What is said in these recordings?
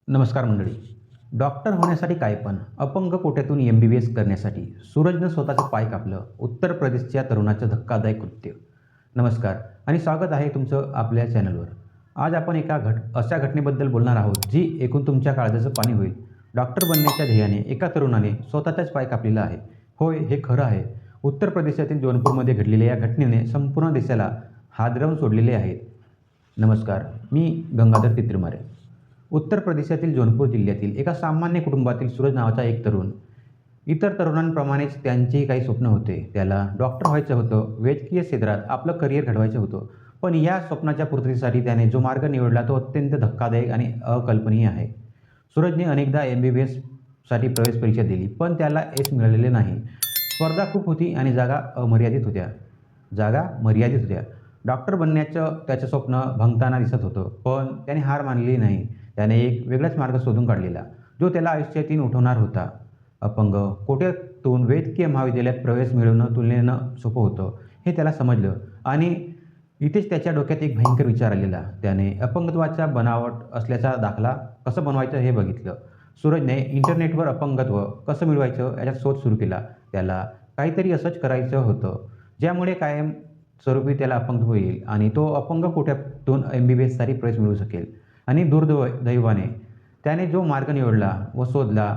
नमस्कार मंडळी. डॉक्टर होण्यासाठी काय पण अपंग कोट्यातून MBBS करण्यासाठी सूरजनं स्वतःचं पाय कापलं. उत्तर प्रदेशच्या तरुणाचं धक्कादायक कृत्य. नमस्कार आणि स्वागत आहे तुमचं आपल्या चॅनलवर. आज आपण एका अशा घटनेबद्दल बोलणार आहोत जी ऐकून तुमच्या काळजाचं पाणी होईल. डॉक्टर बनण्याच्या ध्येयाने एका तरुणाने स्वतःचाच पाय कापलेला आहे. होय, हे खरं आहे. उत्तर प्रदेशातील जौनपूरमध्ये घडलेल्या या घटनेने संपूर्ण देशाला हादरवून सोडलेले आहेत. नमस्कार, मी गंगाधर तित्रीमारे. उत्तर प्रदेशातील जौनपूर जिल्ह्यातील एका सामान्य कुटुंबातील सूरज नावाचा एक तरुण. इतर तरुणांप्रमाणेच त्यांचेही काही स्वप्न होते. त्याला डॉक्टर व्हायचं होतं, वैद्यकीय क्षेत्रात आपलं करिअर घडवायचं होतं. पण या स्वप्नाच्या पूर्तीसाठी त्याने जो मार्ग निवडला तो अत्यंत धक्कादायक आणि अकल्पनीय आहे. सूरजने अनेकदा MBBSसाठी प्रवेश परीक्षा दिली, पण त्याला यश मिळालेले नाही. स्पर्धा खूप होती आणि जागा मर्यादित होत्या. डॉक्टर बनण्याचं त्याचं स्वप्न भंगताना दिसत होतं, पण त्याने हार मानलेली नाही. त्याने एक वेगळाच मार्ग शोधून काढलेला, जो त्याला आयुष्यातून उठवणार होता. अपंग कोट्यातून वैद्यकीय महाविद्यालयात प्रवेश मिळवणं तुलनेनं सोपं होतं, हे त्याला समजलं. आणि इथेच त्याच्या डोक्यात एक भयंकर विचार आलेला. त्याने अपंगत्वाचा बनावट असल्याचा दाखला कसं बनवायचं हे बघितलं. सूरजने इंटरनेटवर अपंगत्व कसं मिळवायचं याचा शोध सुरू केला. त्याला काहीतरी असंच करायचं होतं, ज्यामुळे कायम स्वरूपी त्याला अपंगत्व येईल आणि तो अपंग कोट्यातून MBBSसाठी प्रवेश मिळवू शकेल. आणि दुर्दैवाने त्याने जो मार्ग निवडला व शोधला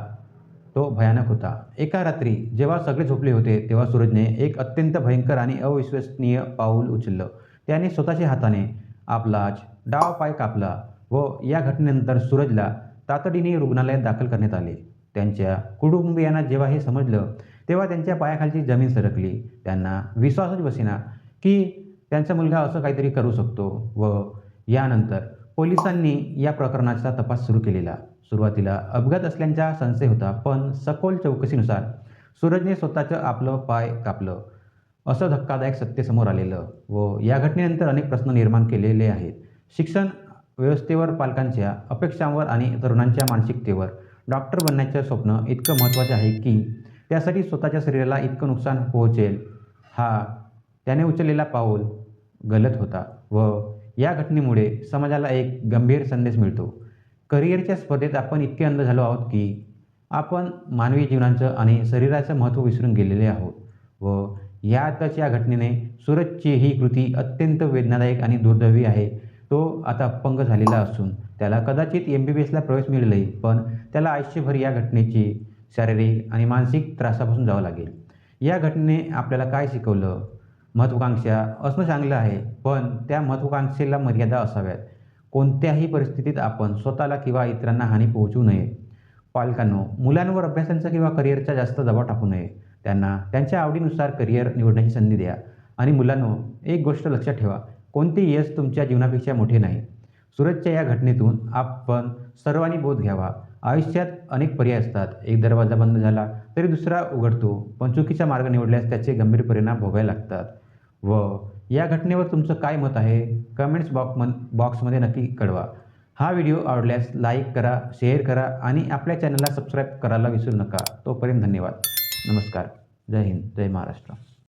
तो भयानक होता. एका रात्री जेव्हा सगळे झोपले होते, तेव्हा सूरजने एक अत्यंत भयंकर आणि अविश्वसनीय पाऊल उचललं. त्याने स्वतःच्या हाताने आपलाच डावा पाय कापला व या घटनेनंतर सूरजला तातडीने रुग्णालयात दाखल करण्यात आले. त्यांच्या कुटुंबियांना जेव्हा हे समजलं, तेव्हा त्यांच्या पायाखालची जमीन सरकली. त्यांना विश्वासच बसेना की त्यांचा मुलगा असं काहीतरी करू शकतो. व यानंतर पोलिसांनी या प्रकरणाचा तपास सुरू केलेला. सुरुवातीला अपघात असल्याचा संशय होता, पण सखोल चौकशीनुसार सूरजने स्वतःचं आपलं पाय कापलं असं धक्कादायक सत्य समोर आलेलं. व या घटनेनंतर अनेक प्रश्न निर्माण केलेले आहेत. शिक्षण व्यवस्थेवर, पालकांच्या अपेक्षांवर आणि तरुणांच्या मानसिकतेवर. डॉक्टर बनण्याचं स्वप्न इतकं महत्त्वाचं आहे की त्यासाठी स्वतःच्या शरीराला इतकं नुकसान पोहोचेल, हा त्याने उचललेला पाऊल गलत होता. व या घटनेमुळे समाजाला एक गंभीर संदेश मिळतो. करिअरच्या स्पर्धेत आपण इतके अंध झालो आहोत की आपण मानवी जीवनाचं आणि शरीराचं महत्त्व विसरून गेलेले आहोत. व यातच या घटनेने सूरजची ही कृती अत्यंत वेदनादायक आणि दुर्दैवी आहे. तो आता अपंग झालेला असून त्याला कदाचित MBBSला प्रवेश मिळेलही, पण त्याला आयुष्यभर या घटनेची शारीरिक आणि मानसिक त्रासापासून जावं लागेल. या घटनेने आपल्याला काय शिकवलं? महत्त्वाकांक्षा असणं चांगलं आहे, पण त्या महत्त्वाकांक्षेला मर्यादा असाव्यात. कोणत्याही परिस्थितीत आपण स्वतःला किंवा इतरांना हानी पोहोचवू नये. पालकांनो, मुलांवर अभ्यासाचा किंवा करिअरचा जास्त दबाव टाकू नये. त्यांना त्यांच्या आवडीनुसार करिअर निवडण्याची संधी द्या. आणि मुलांनो, एक गोष्ट लक्षात ठेवा, कोणतेही यश तुमच्या जीवनापेक्षा मोठे नाही. सूरजच्या या घटनेतून आपण सर्वांनी बोध घ्यावा. आयुष्यात अनेक पर्याय असतात. एक दरवाजा बंद झाला तरी दुसरा उघडतो, पण चुकीचा मार्ग निवडल्यास त्याचे गंभीर परिणाम भोगावे लागतात. व या घटनेवर तुमचं काय मत आहे? कमेंट्स बॉक्समध्ये नक्की कळवा. हा व्हिडिओ आवडल्यास लाईक करा, शेअर करा आणि आपल्या चॅनलला सबस्क्राईब करायला विसरू नका. तोपर्यंत धन्यवाद. नमस्कार. जय हिंद, जय महाराष्ट्र.